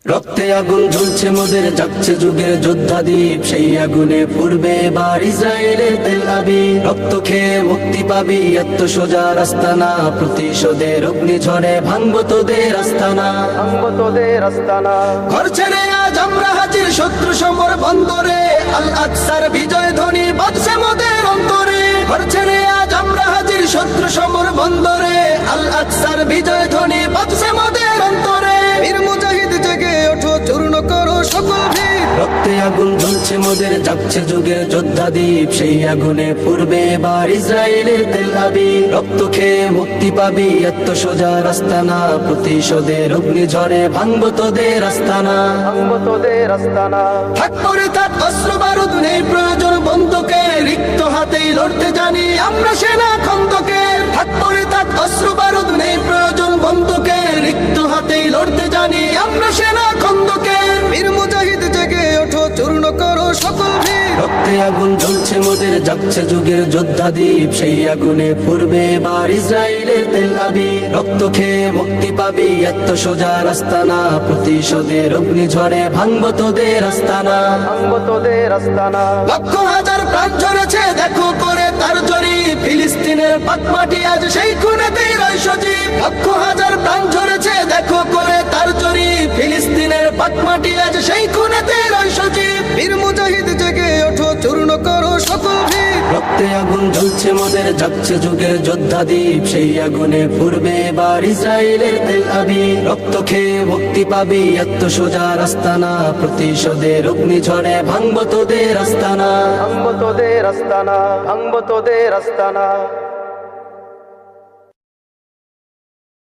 রক্তে আগুন জ্বলছে মোদের, জাগছে যুগের যোদ্ধা দ্বীপ, সেই আগুনে পূর্বে এবার ইসরায়েলের তেল আবিব। রক্ত খেয়ে মুক্তি পাবি, এত সোজা রাস্তা না, প্রতিশোধের অগ্নিঝড়ে ভাঙবো তোদের আস্তানা, ভাঙবো তোদের আস্তানা। ঘর ছেড়ে আজ আমরা হাজির শত্রু সমর বন্দরে, আল আকসার বিজয় ধ্বনি বাজছে মোদের অন্তরে। ঘর ছেড়ে আজ আমরা হাজির শত্রু সমর বন্দরে, আল আকসার বিজয় ধ্বনি বাজছে মোদের অন্তরে। বীর মুজাহিদ জেগে ওঠো, চূর্ণ করো সকল ভিড়। রক্তে আগুন জ্বলছে মোদের, জাগছে যুগের যোদ্ধা দ্বীপ, সেই আগুনে পূর্বে এবার ইসরায়েলের তেল আবিব। রক্ত খেয়ে মুক্তি পাবি, এত সোজা রাস্তা না, প্রতিশোধের অগ্নিঝড়ে ভাঙবো তোদের আস্তানা, ভাঙবো তোদের আস্তানা। থাক পরে থাক অস্ত্র বারুদ, নেই প্রয়োজন বন্ধুকে, রিক্ত হাতেই লড়তে জানি আমরা সেনা খন্দকে। থাক পরে থাক অস্ত্র বারুদ, নেই প্রয়োজন বন্ধুকে, রিক্ত হাতেই লড়তে জানি আমরা সেনা খন্দকে। বীর মুজাহিদ জেগে ওঠো, চূর্ণ করো সকল ভিড়। রক্তে আগুন জ্বলছে মোদের, জাগছে যুগের যোদ্ধা দ্বীপ, সেই আগুনে পূর্বে এবার ইসরায়েলের তেল আবিব। রক্ত খেয়ে মুক্তি পাবি, এত সোজা রাস্তা না, প্রতিশোধের অগ্নিঝড়ে ভাঙবো তোদের আস্তানা, ভাঙবো তোদের আস্তানা। লক্ষ হাজার প্রাণ ঝরেছে দেখো করে তার জরি, ফিলিস্তিনের পাক মাটি আজ সেই খুনেতেই রয় সজীব। লক্ষ হাজার প্রাণ ঝরেছে দেখো করে তার জরি, ফিলিস্তিনের পাক মাটি আজ সেই খুনেতেই রয় সজীব। বীর মুজাহিদ জেগে ওঠো, চূর্ণ করো সকল ভিড়। রক্তে আগুন জ্বলছে মোদের, জাগছে যুগের যোদ্ধা দ্বীপ, সেই আগুনে পূর্বে এবার ইসরায়েলের তেল আবিব। রক্ত খেয়ে মুক্তি পাবি, এত সোজা রাস্তা না, প্রতিশোধের অগ্নিঝড়ে ভাঙবো তোদের আস্তানা, ভাঙবো তোদের আস্তানা, ভাঙবো তোদের আস্তানা।